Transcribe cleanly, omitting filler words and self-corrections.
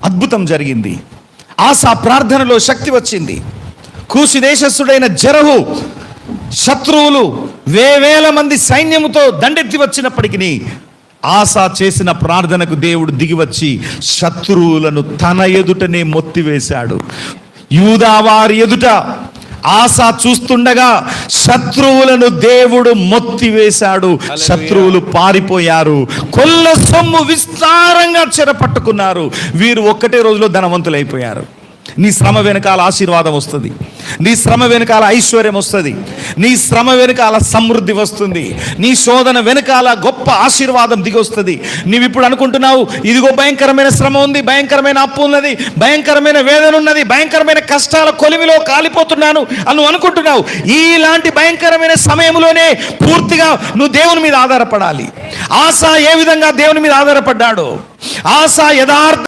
అద్భుతం జరిగింది. ఆసా ప్రార్థనలో శక్తి వచ్చింది. కూషి దేశస్థుడైన జెరహు శత్రువులు వేవేల మంది సైన్యముతో దండెత్తి వచ్చినప్పటికీ ఆసా చేసిన ప్రార్థనకు దేవుడు దిగివచ్చి శత్రువులను తన ఎదుటనే మొత్తివేశాడు. యూదా వారి ఎదుట ఆసా చూస్తుండగా శత్రువులను దేవుడు మొత్తివేశాడు. శత్రువులు పారిపోయారు. కొల్ల సొమ్ము విస్తారంగా చెరపట్టుకున్నారు. వీరు ఒక్కటే రోజులో ధనవంతులైపోయారు. నీ శ్రమ వెనకాల ఆశీర్వాదం వస్తుంది. నీ శ్రమ వెనకాల ఐశ్వర్యం వస్తుంది. నీ శ్రమ వెనకాల సమృద్ధి వస్తుంది. నీ శోధన వెనకాల గొప్ప ఆశీర్వాదం దిగి వస్తుంది. నీవు ఇప్పుడు అనుకుంటున్నావు, ఇదిగో భయంకరమైన శ్రమ ఉంది, భయంకరమైన అప్పు ఉన్నది, భయంకరమైన వేదన ఉన్నది, భయంకరమైన కష్టాల కొలిమిలో కాలిపోతున్నాను అని నువ్వు అనుకుంటున్నావు. ఇలాంటి భయంకరమైన సమయంలోనే పూర్తిగా నువ్వు దేవుని మీద ఆధారపడాలి. ఆసా ఏ విధంగా దేవుని మీద ఆధారపడ్డాడు? ఆసా యథార్థ